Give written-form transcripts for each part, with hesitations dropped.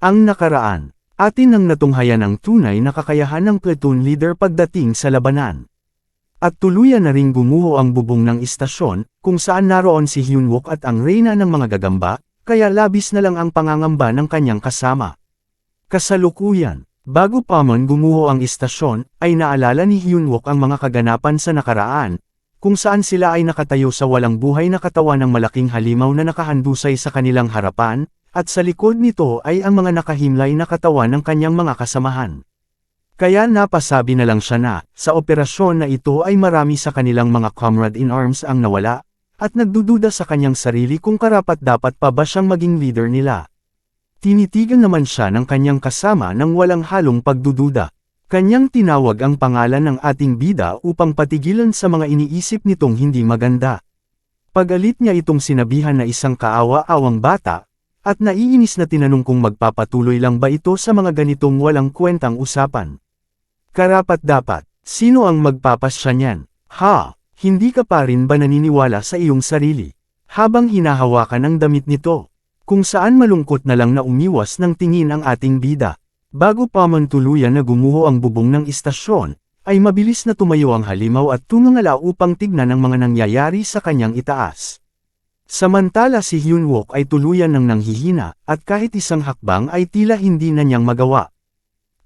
Ang nakaraan, atin nang natunghayan ang tunay na kakayahan ng platoon leader pagdating sa labanan. At tuluyan na ring gumuho ang bubong ng istasyon, kung saan naroon si Hyunwook at ang reyna ng mga gagamba, kaya labis na lang ang pangangamba ng kanyang kasama. Kasalukuyan, bago pa man gumuho ang istasyon, ay naalala ni Hyunwook ang mga kaganapan sa nakaraan, kung saan sila ay nakatayo sa walang buhay na katawan ng malaking halimaw na nakahandusay sa kanilang harapan, at sa likod nito ay ang mga nakahimlay na katawan ng kanyang mga kasamahan. Kaya napasabi na lang siya na, sa operasyon na ito ay marami sa kanilang mga comrade-in-arms ang nawala, at nagdududa sa kanyang sarili kung karapat-dapat pa ba siyang maging leader nila. Tinitigan naman siya ng kanyang kasama ng walang halong pagdududa. Kanyang tinawag ang pangalan ng ating bida upang patigilan sa mga iniisip nitong hindi maganda. Pagalit niya itong sinabihan na isang kaawa-awang bata, at naiinis na tinanong kung magpapatuloy lang ba ito sa mga ganitong walang kwentang usapan. Karapat-dapat, sino ang magpapasya niyan? Ha, hindi ka pa rin ba naniniwala sa iyong sarili? Habang hinahawakan ang damit nito, kung saan malungkot na lang na umiwas ng tingin ang ating bida. Bago pa man tuluyan na gumuho ang bubong ng istasyon, ay mabilis na tumayo ang halimaw at tumangala upang tignan ang mga nangyayari sa kanyang itaas. Samantala si Hyunwook ay tuluyan ng nanghihina, at kahit isang hakbang ay tila hindi na niyang magawa.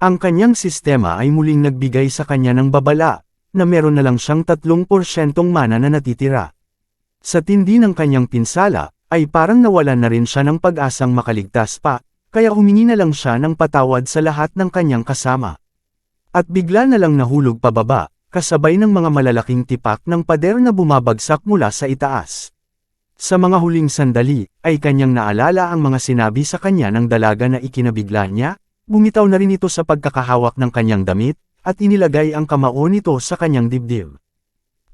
Ang kanyang sistema ay muling nagbigay sa kanya ng babala, na meron na lang siyang 3% mana na natitira. Sa tindi ng kanyang pinsala, ay parang nawalan na rin siya ng pag-asang makaligtas pa, kaya humingi na lang siya ng patawad sa lahat ng kanyang kasama. At bigla na lang nahulog pababa, kasabay ng mga malalaking tipak ng pader na bumabagsak mula sa itaas. Sa mga huling sandali, ay kanyang naalala ang mga sinabi sa kanya ng dalaga na ikinabigla niya, bumitaw na rin ito sa pagkakahawak ng kanyang damit, at inilagay ang kamao nito sa kanyang dibdib.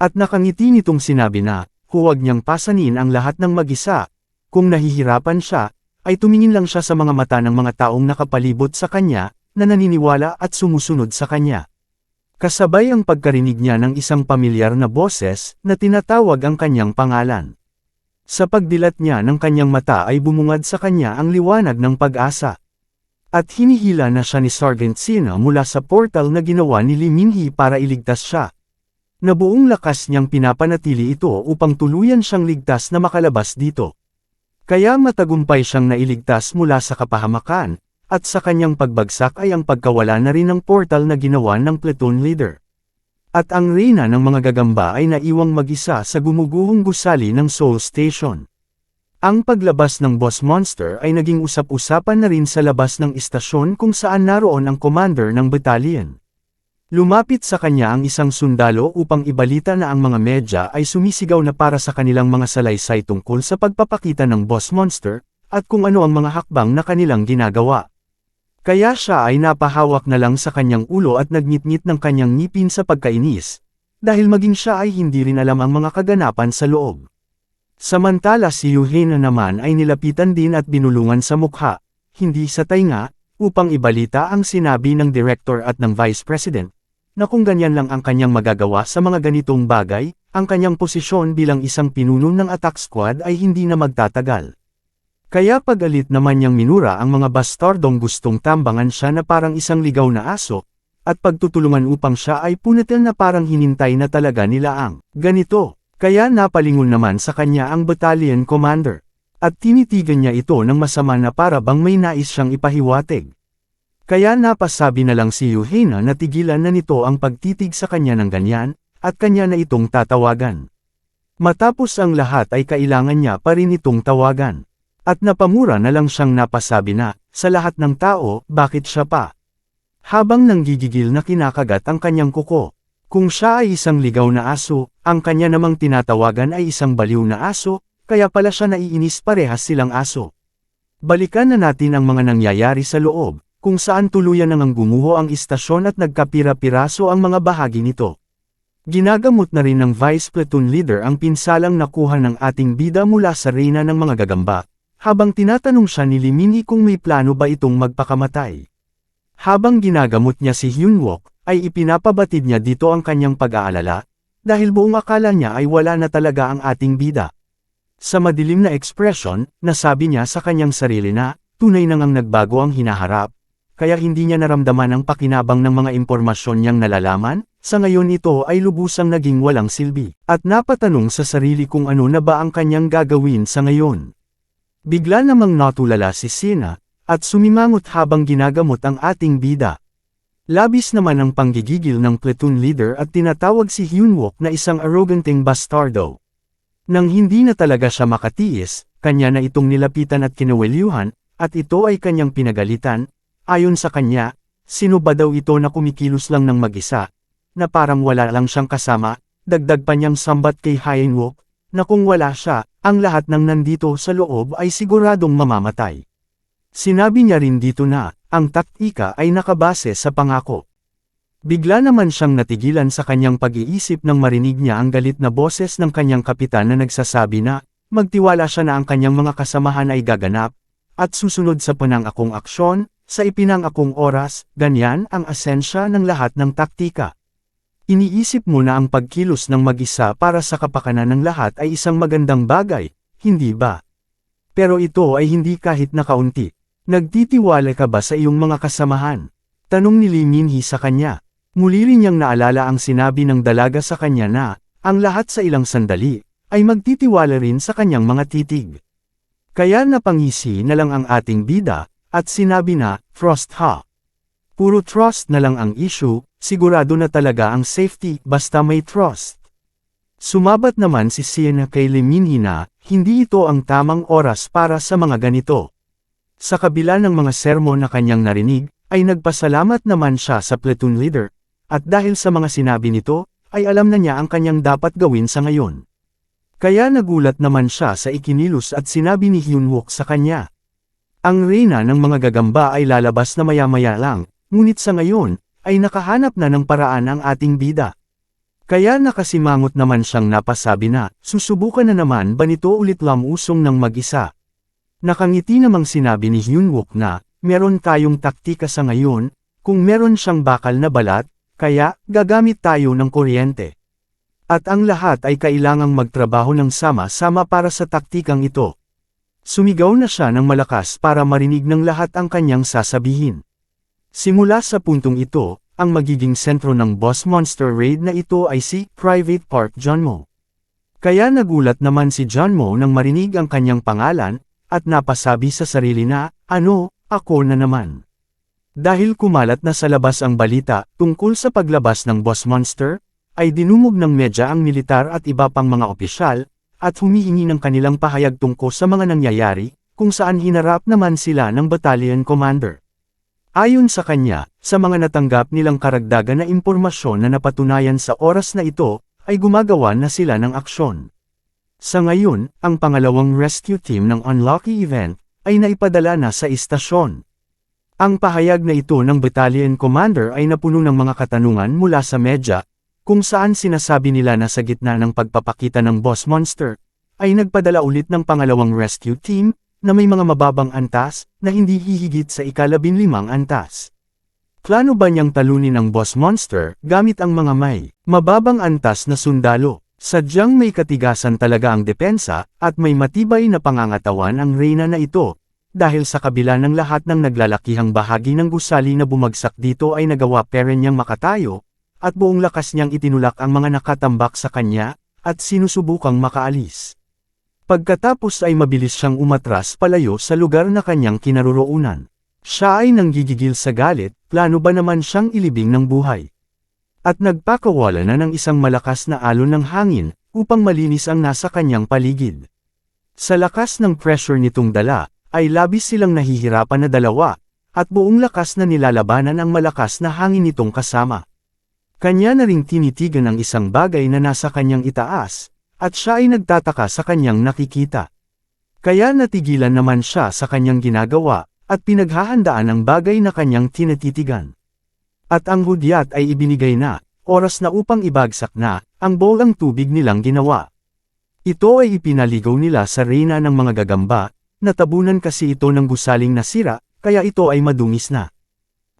At nakangiti nitong sinabi na, huwag niyang pasanin ang lahat ng mag-isa, kung nahihirapan siya, ay tumingin lang siya sa mga mata ng mga taong nakapalibot sa kanya, na naniniwala at sumusunod sa kanya. Kasabay ang pagkarinig niya ng isang pamilyar na boses, na tinatawag ang kanyang pangalan. Sa pagdilat niya ng kanyang mata ay bumungad sa kanya ang liwanag ng pag-asa. At hinihila na siya ni Sergeant Sina mula sa portal na ginawa ni Lee Min-hee para iligtas siya. Na buong lakas niyang pinapanatili ito upang tuluyan siyang ligtas na makalabas dito. Kaya matagumpay siyang nailigtas mula sa kapahamakan, at sa kanyang pagbagsak ay ang pagkawala na rin ng portal na ginawa ng platoon leader. At ang reyna ng mga gagamba ay naiwang mag-isa sa gumuguhong gusali ng Seoul Station. Ang paglabas ng Boss Monster ay naging usap-usapan na rin sa labas ng istasyon kung saan naroon ang commander ng battalion. Lumapit sa kanya ang isang sundalo upang ibalita na ang mga medya ay sumisigaw na para sa kanilang mga salaysay tungkol sa pagpapakita ng Boss Monster, at kung ano ang mga hakbang na kanilang ginagawa. Kaya siya ay napahawak na lang sa kanyang ulo at nagngit-ngit ng kanyang ngipin sa pagkainis, dahil maging siya ay hindi rin alam ang mga kaganapan sa loob. Samantala si Yuhei naman ay nilapitan din at binulungan sa mukha, hindi sa tainga, upang ibalita ang sinabi ng director at ng vice president, na kung ganyan lang ang kanyang magagawa sa mga ganitong bagay, ang kanyang posisyon bilang isang pinuno ng attack squad ay hindi na magtatagal. Kaya pagalit naman niyang minura ang mga bastardong gustong tambangan siya na parang isang ligaw na aso, at pagtutulungan upang siya ay punitil na parang hinintay na talaga nila ang ganito. Kaya napalingon naman sa kanya ang battalion commander, at tinitigan niya ito ng masama na para bang may nais siyang ipahiwatig. Kaya napasabi na lang si Yuhei na tigilan na nito ang pagtitig sa kanya ng ganyan, at kanya na itong tatawagan. Matapos ang lahat ay kailangan niya pa rin itong tawagan. At napamura na lang siyang napasabi na, sa lahat ng tao, bakit siya pa? Habang nanggigigil na kinakagat ang kanyang kuko. Kung siya ay isang ligaw na aso, ang kanya namang tinatawagan ay isang baliw na aso, kaya pala siya naiinis parehas silang aso. Balikan na natin ang mga nangyayari sa loob, kung saan tuluyan nang gumuho ang istasyon at nagkapira-piraso ang mga bahagi nito. Ginagamot na rin ng Vice Platoon Leader ang pinsalang nakuha ng ating bida mula sa reyna ng mga gagamba, habang tinatanong siya ni Lee Min-hee kung may plano ba itong magpakamatay. Habang ginagamot niya si Hyunwook, ay ipinapabatid niya dito ang kanyang pag-aalala, dahil buong akala niya ay wala na talaga ang ating bida. Sa madilim na ekspresyon, nasabi niya sa kanyang sarili na, tunay nang nagbago ang hinaharap, kaya hindi niya naramdaman ang pakinabang ng mga impormasyon niyang nalalaman. Sa ngayon ito ay lubusang naging walang silbi, at napatanong sa sarili kung ano na ba ang kanyang gagawin sa ngayon. Bigla namang natulala si Sina, at sumimangot habang ginagamot ang ating bida. Labis naman ang panggigigil ng platoon leader at tinatawag si Hyunwook na isang arroganting bastardo. Nang hindi na talaga siya makatiis, kanya na itong nilapitan at kinawelyuhan, at ito ay kanyang pinagalitan. Ayon sa kanya, sino ba daw ito na kumikilos lang ng mag-isa, na parang wala lang siyang kasama. Dagdag pa niyang sambat kay Hyunwook, na kung wala siya, ang lahat ng nandito sa loob ay siguradong mamamatay. Sinabi niya rin dito na, ang taktika ay nakabase sa pangako. Bigla naman siyang natigilan sa kanyang pag-iisip nang marinig niya ang galit na boses ng kanyang kapitan na nagsasabi na, magtiwala siya na ang kanyang mga kasamahan ay gaganap, at susunod sa pinangakong aksyon, sa ipinangakong oras, ganyan ang asensya ng lahat ng taktika. Iniisip mo na ang pagkilos ng mag-isa para sa kapakanan ng lahat ay isang magandang bagay, hindi ba? Pero ito ay hindi kahit na kaunti. Nagtitiwala ka ba sa iyong mga kasamahan? Tanong ni Lee Min-hee sa kanya. Muli rin niyang naalala ang sinabi ng dalaga sa kanya na, ang lahat sa ilang sandali, ay magtitiwala rin sa kanyang mga titig. Kaya napangisi na lang ang ating bida, at sinabi na, Frost ha. Puro trust na lang ang issue, sigurado na talaga ang safety basta may trust. Sumabat naman si Siena kay Lee Min-hee na, hindi ito ang tamang oras para sa mga ganito. Sa kabila ng mga sermon na kanyang narinig, ay nagpasalamat naman siya sa platoon leader, at dahil sa mga sinabi nito, ay alam na niya ang kanyang dapat gawin sa ngayon. Kaya nagulat naman siya sa ikinilos at sinabi ni Hyunwook sa kanya. Ang reyna ng mga gagamba ay lalabas na maya-maya lang, ngunit sa ngayon, ay nakahanap na ng paraan ang ating bida. Kaya nakasimangot naman siyang napasabi na, susubukan na naman ba nito ulit lamusong ng mag-isa? Nakangiti namang sinabi ni Hyunwook na, meron tayong taktika sa ngayon, kung meron siyang bakal na balat, kaya gagamit tayo ng kuryente. At ang lahat ay kailangang magtrabaho ng sama-sama para sa taktikang ito. Sumigaw na siya ng malakas para marinig ng lahat ang kanyang sasabihin. Simula sa puntong ito, ang magiging sentro ng Boss Monster Raid na ito ay si Private Park Junmo. Kaya nagulat naman si Junmo nang marinig ang kanyang pangalan, at napasabi sa sarili na, ano, ako na naman. Dahil kumalat na sa labas ang balita tungkol sa paglabas ng Boss Monster, ay dinumog ng medya ang militar at iba pang mga opisyal, at humihingi ng kanilang pahayag tungkol sa mga nangyayari, kung saan hinarap naman sila ng battalion commander. Ayon sa kanya, sa mga natanggap nilang karagdagan na impormasyon na napatunayan sa oras na ito, ay gumagawa na sila ng aksyon. Sa ngayon, ang pangalawang rescue team ng Unlucky Event, ay naipadala na sa istasyon. Ang pahayag na ito ng battalion commander ay napuno ng mga katanungan mula sa medya, kung saan sinasabi nila na sa gitna ng pagpapakita ng Boss Monster, ay nagpadala ulit ng pangalawang rescue team, na may mga mababang antas, na hindi hihigit sa ika-15 antas. Plano ba niyang talunin ang Boss Monster, gamit ang mga may mababang antas na sundalo? Sadyang may katigasan talaga ang depensa, at may matibay na pangangatawan ang reyna na ito, dahil sa kabila ng lahat ng naglalakihang bahagi ng gusali na bumagsak dito ay nagawa pa rin niyang makatayo, at buong lakas niyang itinulak ang mga nakatambak sa kanya, at sinusubukang makaalis. Pagkatapos ay mabilis siyang umatras palayo sa lugar na kanyang kinaroroonan. Siya ay nanggigigil sa galit, plano ba naman siyang ilibing ng buhay? At nagpakawala na ng isang malakas na alon ng hangin, upang malinis ang nasa kanyang paligid. Sa lakas ng pressure nitong dala, ay labis silang nahihirapan na dalawa, at buong lakas na nilalabanan ang malakas na hangin nitong kasama. Kanya na ring tinitigan ang isang bagay na nasa kanyang itaas, at siya ay nagtataka sa kanyang nakikita. Kaya natigilan naman siya sa kanyang ginagawa, at pinaghahandaan ang bagay na kanyang tinatitigan. At ang hudyat ay ibinigay na, oras na upang ibagsak na, ang bolang tubig nilang ginawa. Ito ay ipinaligaw nila sa reyna ng mga gagamba, natabunan kasi ito ng gusaling nasira, kaya ito ay madungis na.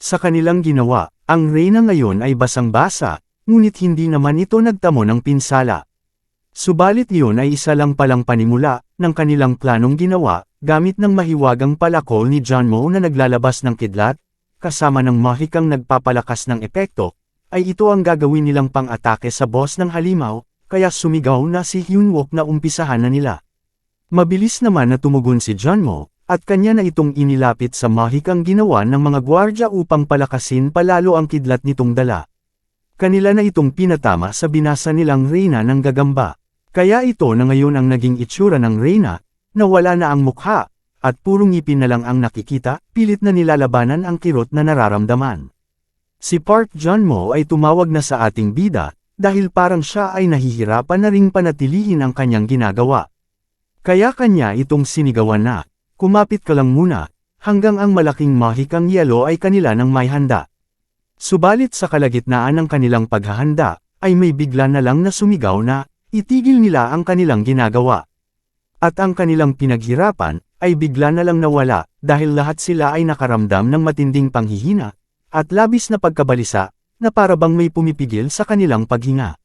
Sa kanilang ginawa, ang reyna ngayon ay basang-basa, ngunit hindi naman ito nagtamo ng pinsala. Subalit iyon ay isa lang palang panimula, ng kanilang planong ginawa, gamit ng mahiwagang palakol ni Junmo na naglalabas ng kidlat, kasama ng mahikang nagpapalakas ng epekto, ay ito ang gagawin nilang pang-atake sa boss ng halimaw, kaya sumigaw na si Hyunwook na umpisahan na nila. Mabilis naman na tumugon si Junmo, at kanya na itong inilapit sa mahikang ginawa ng mga gwardya upang palakasin palalo ang kidlat nitong dala. Kanila na itong pinatama sa binasa nilang reyna ng gagamba. Kaya ito na ngayon ang naging itsura ng reyna, na wala na ang mukha, at purong ngipin na lang ang nakikita, pilit na nilalabanan ang kirot na nararamdaman. Si Park Junmo ay tumawag na sa ating bida, dahil parang siya ay nahihirapan na ring panatilihin ang kanyang ginagawa. Kaya kanya itong sinigawan na, kumapit ka lang muna, hanggang ang malaking mahikang yelo ay kanila nang may handa. Subalit sa kalagitnaan ng kanilang paghahanda, ay may bigla na lang na sumigaw na, itigil nila ang kanilang ginagawa. At ang kanilang pinaghirapan, ay bigla na lang nawala, dahil lahat sila ay nakaramdam ng matinding panghihina, at labis na pagkabalisa, na para bang may pumipigil sa kanilang paghinga.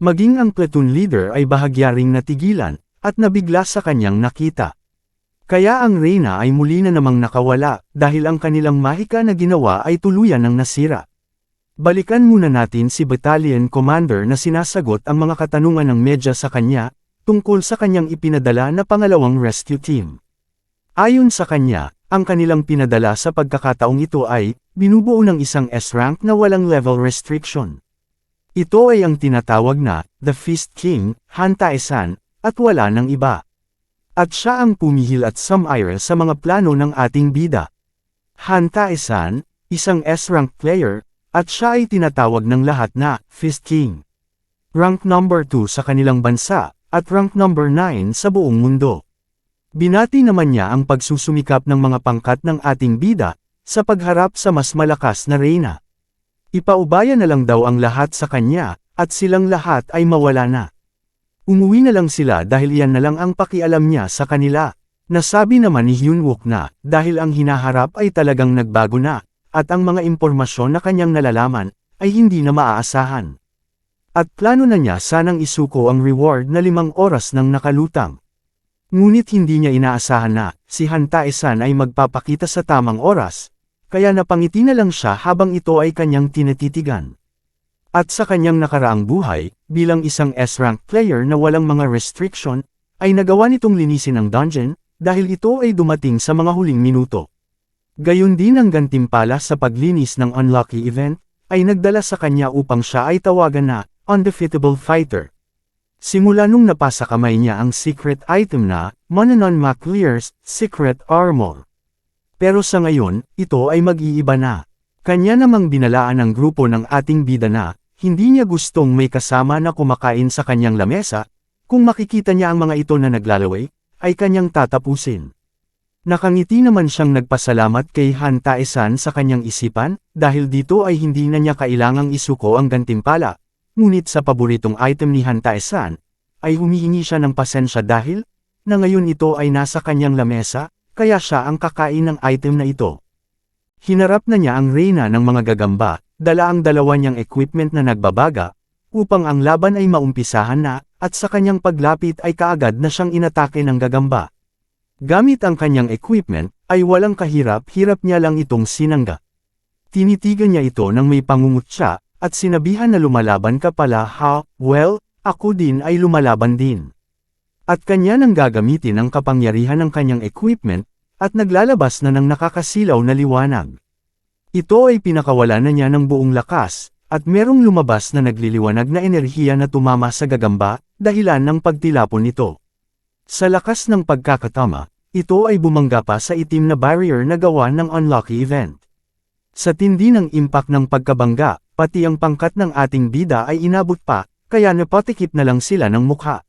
Maging ang platoon leader ay bahagya ring natigilan, at nabigla sa kanyang nakita. Kaya ang reyna ay muli na namang nakawala, dahil ang kanilang mahika na ginawa ay tuluyan ng nasira. Balikan muna natin si Battalion Commander na sinasagot ang mga katanungan ng media sa kanya, tungkol sa kanyang ipinadala na pangalawang rescue team. Ayon sa kanya, ang kanilang pinadala sa pagkakataong ito ay, binubuo ng isang S-rank na walang level restriction. Ito ay ang tinatawag na, The Fist King, Han Tae-san, at wala ng iba. At siya ang pumihil at sumire sa mga plano ng ating bida. Han Tae-san, isang S-rank player, at siya ay tinatawag ng lahat na, Fist King. Rank number 2 sa kanilang bansa, at rank number 9 sa buong mundo. Binati naman niya ang pagsusumikap ng mga pangkat ng ating bida, sa pagharap sa mas malakas na reyna. Ipaubaya na lang daw ang lahat sa kanya, at silang lahat ay mawala na. Umuwi na lang sila dahil yan na lang ang pakialam niya sa kanila. Nasabi naman ni Hyunwook na, dahil ang hinaharap ay talagang nagbago na, at ang mga impormasyon na kanyang nalalaman, ay hindi na maaasahan. At plano na niya sanang isuko ang reward na 5 oras ng nakalutang. Ngunit hindi niya inaasahan na, si Han Tae-san ay magpapakita sa tamang oras, kaya napangiti na lang siya habang ito ay kanyang tinatitigan. At sa kanyang nakaraang buhay, bilang isang S-rank player na walang mga restriction, ay nagawa nitong linisin ang dungeon, dahil ito ay dumating sa mga huling minuto. Gayon din ang gantimpala sa paglinis ng unlucky event, ay nagdala sa kanya upang siya ay tawagan na, undefeatable fighter. Simula nung napasa kamay niya ang secret item na, Mononon McLear's Secret Armor. Pero sa ngayon, ito ay mag-iiba na. Kanya namang binalaan ng grupo ng ating bida na, hindi niya gustong may kasama na kumakain sa kanyang lamesa, kung makikita niya ang mga ito na naglalaway, ay kanyang tatapusin. Nakangiti naman siyang nagpasalamat kay Han Tae-san sa kanyang isipan, dahil dito ay hindi na niya kailangang isuko ang gantimpala. Ngunit sa paboritong item ni Han Tae-san, ay humihingi siya ng pasensya dahil, na ngayon ito ay nasa kanyang lamesa, kaya siya ang kakain ng item na ito. Hinarap na niya ang reyna ng mga gagamba, dala ang dalawa niyang equipment na nagbabaga, upang ang laban ay maumpisahan na, at sa kanyang paglapit ay kaagad na siyang inatake ng gagamba. Gamit ang kanyang equipment, ay walang kahirap-hirap niya lang itong sinangga. Tinitigan niya ito nang may pangungutya, at sinabihan na lumalaban ka pala ha, well, ako din ay lumalaban din. At kanya nang gagamitin ang kapangyarihan ng kanyang equipment, at naglalabas na ng nakakasilaw na liwanag. Ito ay pinakawala na niya ng buong lakas, at merong lumabas na nagliliwanag na enerhiya na tumama sa gagamba, dahilan ng pagtilapon nito. Sa lakas ng pagkakatama, ito ay bumangga pa sa itim na barrier na gawa ng unlucky event. Sa tindi ng impact ng pagkabangga, pati ang pangkat ng ating bida ay inabot pa, kaya napatikip na lang sila ng mukha.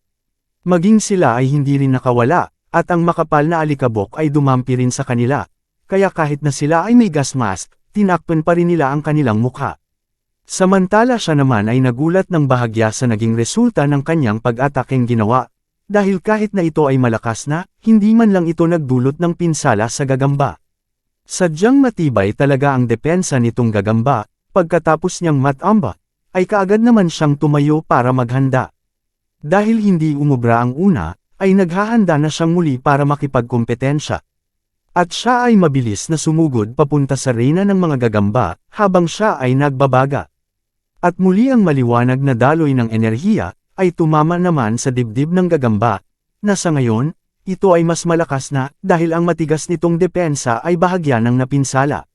Maging sila ay hindi rin nakawala, at ang makapal na alikabok ay dumampi rin sa kanila, kaya kahit na sila ay may gas mask, tinakpan pa rin nila ang kanilang mukha. Samantala siya naman ay nagulat ng bahagya sa naging resulta ng kanyang pag-atakeng ginawa, dahil kahit na ito ay malakas na, hindi man lang ito nagdulot ng pinsala sa gagamba. Sadyang matibay talaga ang depensa nitong gagamba, pagkatapos niyang matamba, ay kaagad naman siyang tumayo para maghanda. Dahil hindi umubra ang una, ay naghahanda na siyang muli para makipagkompetensya. At siya ay mabilis na sumugod papunta sa reyna ng mga gagamba, habang siya ay nagbabaga. At muli ang maliwanag na daloy ng enerhiya, ay tumama naman sa dibdib ng gagamba, na sa ngayon, ito ay mas malakas na, dahil ang matigas nitong depensa ay bahagya ng napinsala.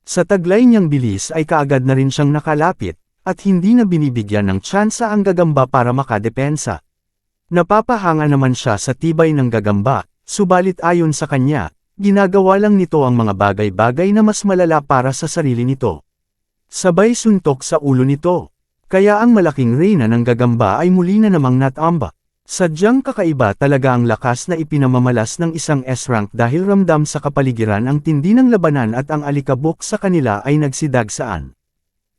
Sa taglay niyang bilis ay kaagad na rin siyang nakalapit, at hindi na binibigyan ng tsansa ang gagamba para makadepensa. Napapahanga naman siya sa tibay ng gagamba, subalit ayon sa kanya, ginagawa lang nito ang mga bagay-bagay na mas malala para sa sarili nito. Sabay suntok sa ulo nito. Kaya ang malaking reyna ng gagamba ay muli na namang natamba. Sadyang kakaiba talaga ang lakas na ipinamamalas ng isang S-rank dahil ramdam sa kapaligiran ang tindi ng labanan at ang alikabok sa kanila ay nagsidagsaan.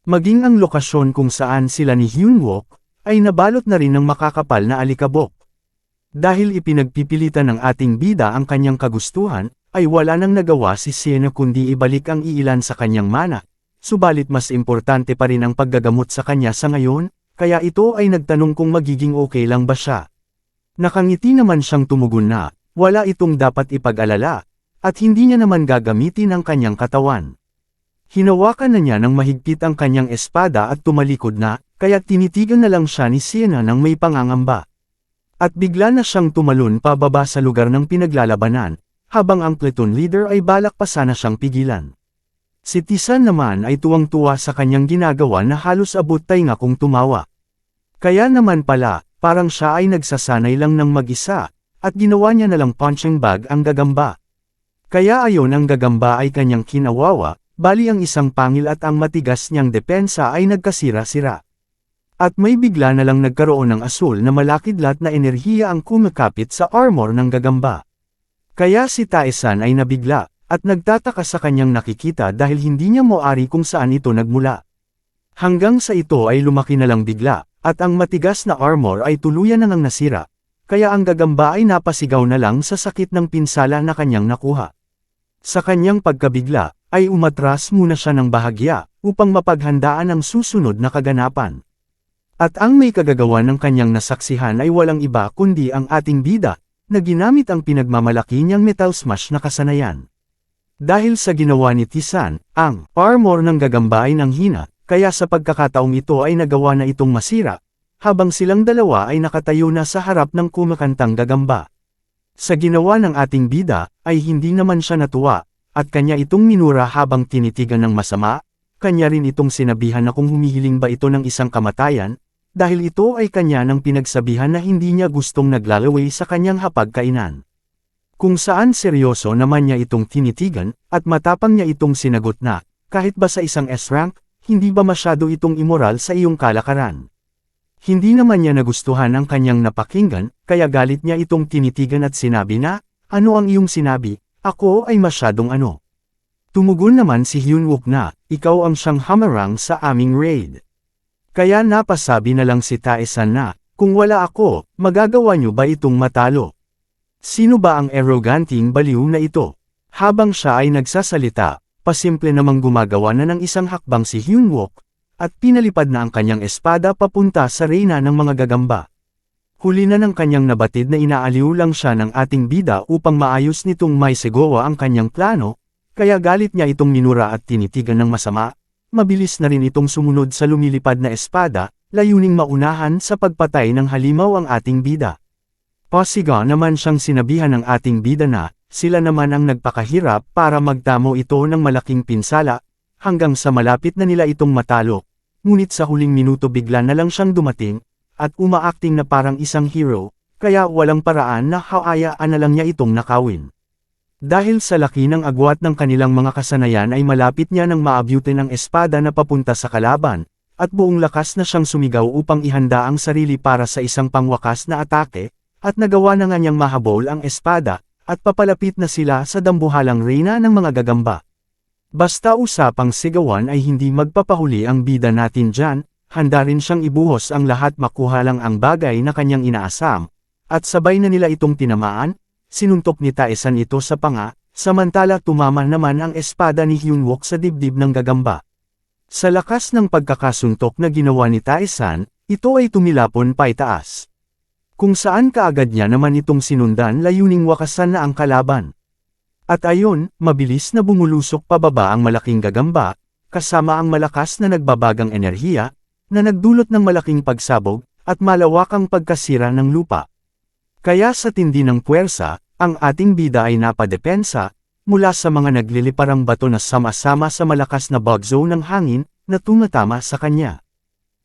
Maging ang lokasyon kung saan sila ni Hyunwook, ay nabalot na rin ng makakapal na alikabok. Dahil ipinagpipilitan ng ating bida ang kanyang kagustuhan, ay wala nang nagawa si Sienna kundi ibalik ang iilan sa kanyang mana. Subalit mas importante pa rin ang paggagamot sa kanya sa ngayon, kaya ito ay nagtanong kung magiging okay lang ba siya. Nakangiti naman siyang tumugon na, wala itong dapat ipag-alala, at hindi niya naman gagamitin ang kanyang katawan. Hinawakan na niya ng mahigpit ang kanyang espada at tumalikod na, kaya tinitigan na lang siya ni Sienna ng may pangangamba. At bigla na siyang tumalon pababa sa lugar ng pinaglalabanan, habang ang platoon leader ay balak pa sana siyang pigilan. Si Tisan naman ay tuwang-tuwa sa kanyang ginagawa na halos abot tainga kung tumawa. Kaya naman pala, parang siya ay nagsasanay lang ng mag-isa, at ginawa niya nalang punching bag ang gagamba. Kaya ayon ang gagamba ay kanyang kinawawa, bali ang isang pangil at ang matigas niyang depensa ay nagkasira-sira. At may bigla na lang nagkaroon ng asul na malakidlat na enerhiya ang kumakapit sa armor ng gagamba. Kaya si Taesan ay nabigla, at nagtataka sa kanyang nakikita dahil hindi niya moari kung saan ito nagmula. Hanggang sa ito ay lumaki na lang bigla, at ang matigas na armor ay tuluyan na ngang nasira, kaya ang gagamba ay napasigaw na lang sa sakit ng pinsala na kanyang nakuha. Sa kanyang pagkabigla, ay umatras muna siya ng bahagya, upang mapaghandaan ang susunod na kaganapan. At ang may kagagawa ng kanyang nasaksihan ay walang iba kundi ang ating bida, na ginamit ang pinagmamalaki niyang metal smash na kasanayan. Dahil sa ginawa ni Tisan, ang armor ng gagamba ay nanghina, kaya sa pagkakataong ito ay nagawa na itong masira, habang silang dalawa ay nakatayo na sa harap ng kumakantang gagamba. Sa ginawa ng ating bida, ay hindi naman siya natuwa, at kanya itong minura habang tinitigan ng masama, kanya rin itong sinabihan na kung humihiling ba ito ng isang kamatayan, dahil ito ay kanya ng pinagsabihan na hindi niya gustong naglalaway sa kanyang hapagkainan. Kung saan seryoso naman niya itong tinitigan, at matapang niya itong sinagot na, kahit ba sa isang S-rank, hindi ba masyado itong immoral sa iyong kalakaran? Hindi naman niya nagustuhan ang kanyang napakinggan, kaya galit niya itong tinitigan at sinabi na, ano ang iyong sinabi, ako ay masyadong ano. Tumugon naman si Hyunwook na, ikaw ang siyang hamarang sa aming raid. Kaya napasabi na lang si Taesan na, kung wala ako, magagawa niyo ba itong matalo? Sino ba ang arroganting baliw na ito? Habang siya ay nagsasalita, pasimple namang gumagawa na ng isang hakbang si Hyunwook, at pinalipad na ang kanyang espada papunta sa reyna ng mga gagamba. Huli na ng kanyang nabatid na inaaliw lang siya ng ating bida upang maayos nitong may segowa ang kanyang plano, kaya galit niya itong minura at tinitigan ng masama, mabilis na rin itong sumunod sa lumilipad na espada, layuning maunahan sa pagpatay ng halimaw ang ating bida. Pasiga naman siyang sinabihan ng ating bida na, sila naman ang nagpakahirap para magtamo ito ng malaking pinsala, hanggang sa malapit na nila itong matalo, ngunit sa huling minuto bigla na lang siyang dumating, at umaakting na parang isang hero, kaya walang paraan na haayaan na lang niya itong nakawin. Dahil sa laki ng agwat ng kanilang mga kasanayan ay malapit niya nang maabutin ang espada na papunta sa kalaban, at buong lakas na siyang sumigaw upang ihanda ang sarili para sa isang pangwakas na atake, at nagawa na nga niyang mahabol ang espada, at papalapit na sila sa dambuhalang reyna ng mga gagamba. Basta usapang sigawan ay hindi magpapahuli ang bida natin dyan, handa rin siyang ibuhos ang lahat makuha lang ang bagay na kanyang inaasam, at sabay na nila itong tinamaan, sinuntok ni Taesan ito sa panga, samantala tumama naman ang espada ni Hyunwook sa dibdib ng gagamba. Sa lakas ng pagkakasuntok na ginawa ni Taesan, ito ay tumilapon paitaas. Kung saan kaagad niya naman itong sinundan layuning wakasan na ang kalaban. At ayon, mabilis na bumulusok pababa ang malaking gagamba, kasama ang malakas na nagbabagang enerhiya, na nagdulot ng malaking pagsabog, at malawakang pagkasira ng lupa. Kaya sa tindi ng puwersa, ang ating bida ay napadepensa, mula sa mga nagliliparang bato na sama-sama sa malakas na bug zone ng hangin, na tumatama sa kanya.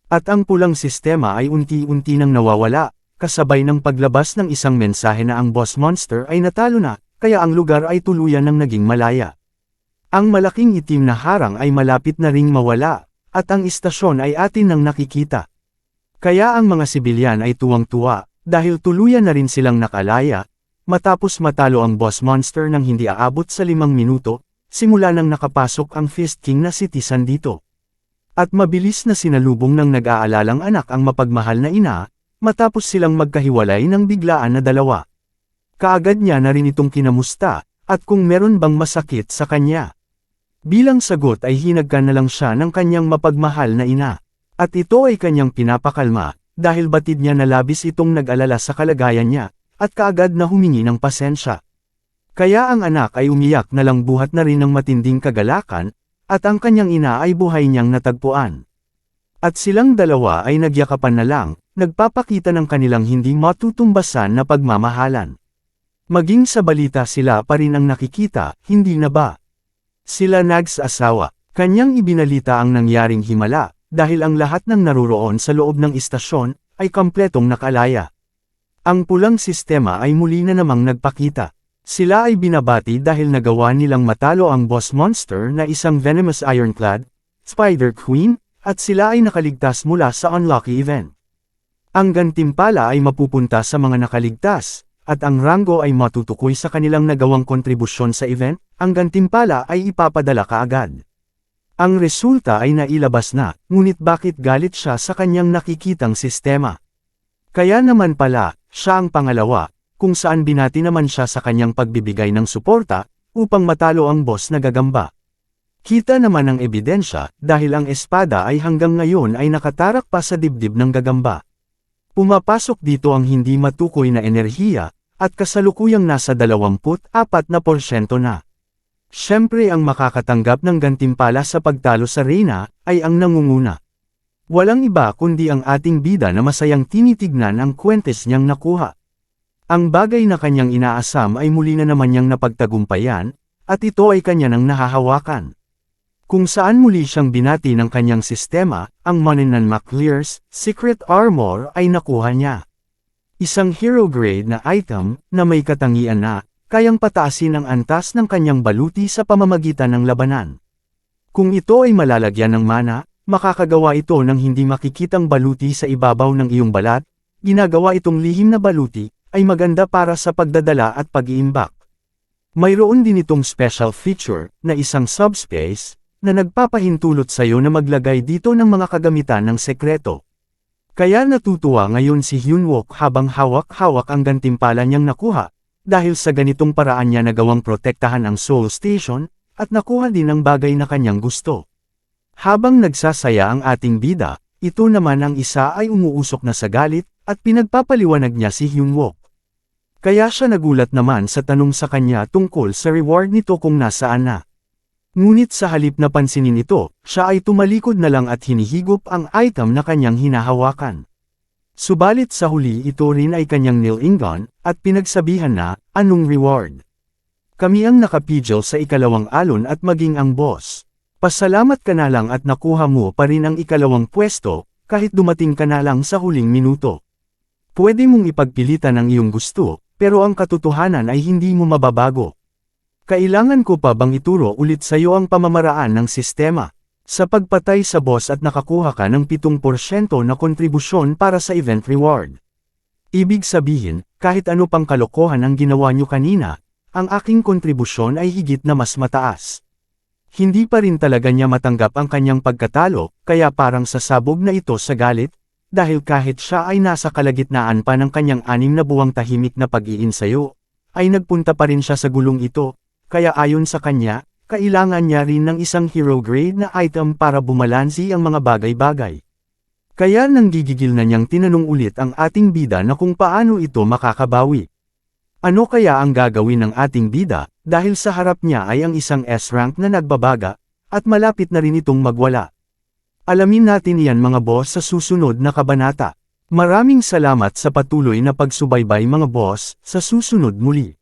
At ang pulang sistema ay unti-unti nang nawawala, kasabay ng paglabas ng isang mensahe na ang boss monster ay natalo na, kaya ang lugar ay tuluyan ng naging malaya. Ang malaking itim na harang ay malapit na ring mawala, at ang istasyon ay atin nang nakikita. Kaya ang mga sibilyan ay tuwang-tuwa, dahil tuluyan na rin silang nakalaya, matapos matalo ang boss monster nang hindi aabot sa 5 minuto, simula nang nakapasok ang Fist King na si Tisan dito. At mabilis na sinalubong ng nag-aalalang anak ang mapagmahal na ina, matapos silang magkahiwalay ng biglaan na dalawa. Kaagad niya na rin itong kinamusta, at kung meron bang masakit sa kanya. Bilang sagot ay hinagkan na lang siya ng kanyang mapagmahal na ina. At ito ay kanyang pinapakalma, dahil batid niya na labis itong nag-alala sa kalagayan niya, at kaagad na humingi ng pasensya. Kaya ang anak ay umiyak na lang buhat na rin ng matinding kagalakan, at ang kanyang ina ay buhay niyang natagpuan. At silang dalawa ay nagyakapan na lang, nagpapakita ng kanilang hindi matutumbasan na pagmamahalan. Maging sa balita sila pa rin ang nakikita, hindi na ba? Sila nagsasawa, kanyang ibinalita ang nangyaring himala, dahil ang lahat ng naruroon sa loob ng istasyon, ay kompletong nakalaya. Ang pulang sistema ay muli na namang nagpakita. Sila ay binabati dahil nagawa nilang matalo ang boss monster na isang venomous ironclad, Spider Queen, at sila ay nakaligtas mula sa unlucky event. Ang gantimpala ay mapupunta sa mga nakaligtas, at ang ranggo ay matutukoy sa kanilang nagawang kontribusyon sa event, ang gantimpala ay ipapadala kaagad. Ang resulta ay nailabas na, ngunit bakit galit siya sa kanyang nakikitang sistema? Kaya naman pala, siya ang pangalawa, kung saan binati naman siya sa kanyang pagbibigay ng suporta, upang matalo ang boss na gagamba. Kita naman ang ebidensya, dahil ang espada ay hanggang ngayon ay nakatarak pa sa dibdib ng gagamba. Pumapasok dito ang hindi matukoy na enerhiya, at kasalukuyang nasa 24% na. Siyempre ang makakatanggap ng gantimpala sa pagtalo sa Reyna, ay ang nangunguna. Walang iba kundi ang ating bida na masayang tinitignan ang kwentes niyang nakuha. Ang bagay na kanyang inaasam ay muli na naman niyang napagtagumpayan, at ito ay kanya nang nahahawakan. Kung saan muli siyang binati ng kanyang sistema, ang Monanan McClear's Secret Armor ay nakuha niya. Isang hero grade na item na may katangian na kayang pataasin ang antas ng kanyang baluti sa pamamagitan ng labanan. Kung ito ay malalagyan ng mana, makakagawa ito ng hindi makikitang baluti sa ibabaw ng iyong balat, ginagawa itong lihim na baluti, ay maganda para sa pagdadala at pag-iimbak. Mayroon din itong special feature na isang subspace, na nagpapahintulot sa iyo na maglagay dito ng mga kagamitan ng sekreto. Kaya natutuwa ngayon si Hyunwook habang hawak-hawak ang gantimpala niyang nakuha, dahil sa ganitong paraan niya nagawang protektahan ang Soul Station, at nakuha din ang bagay na kanyang gusto. Habang nagsasaya ang ating bida, ito naman ang isa ay umuusok na sa galit, at pinagpapaliwanag niya si Hyunwook. Kaya siya nagulat naman sa tanong sa kanya tungkol sa reward nito kung nasaan na. Ngunit sa halip na pansinin ito, siya ay tumalikod na lang at hinihigop ang item na kanyang hinahawakan. Subalit sa huli ito rin ay kanyang nilingon, at pinagsabihan na, anong reward? Kami ang nakapigil sa ikalawang alon at maging ang boss. Pasalamat ka na lang at nakuha mo pa rin ang ikalawang pwesto, kahit dumating ka na lang sa huling minuto. Pwede mong ipagpilitan ang iyong gusto, pero ang katotohanan ay hindi mo mababago. Kailangan ko pa bang ituro ulit sa iyo ang pamamaraan ng sistema? Sa pagpatay sa boss at nakakuha ka ng 7% na kontribusyon para sa event reward. Ibig sabihin, kahit ano pang kalokohan ang ginawa nyo kanina, ang aking kontribusyon ay higit na mas mataas. Hindi pa rin talaga niya matanggap ang kanyang pagkatalo, kaya parang sasabog na ito sa galit, dahil kahit siya ay nasa kalagitnaan pa ng kanyang 6 na buwang tahimik na pag-iinsayo, ay nagpunta pa rin siya sa gulong ito. Kaya ayon sa kanya, kailangan niya rin ng isang hero grade na item para bumalansi ang mga bagay-bagay. Kaya nanggigigil na niyang tinanong ulit ang ating bida na kung paano ito makakabawi. Ano kaya ang gagawin ng ating bida, dahil sa harap niya ay ang isang S-rank na nagbabaga, at malapit na rin itong magwala. Alamin natin iyan mga boss sa susunod na kabanata. Maraming salamat sa patuloy na pagsubaybay mga boss, sa susunod muli.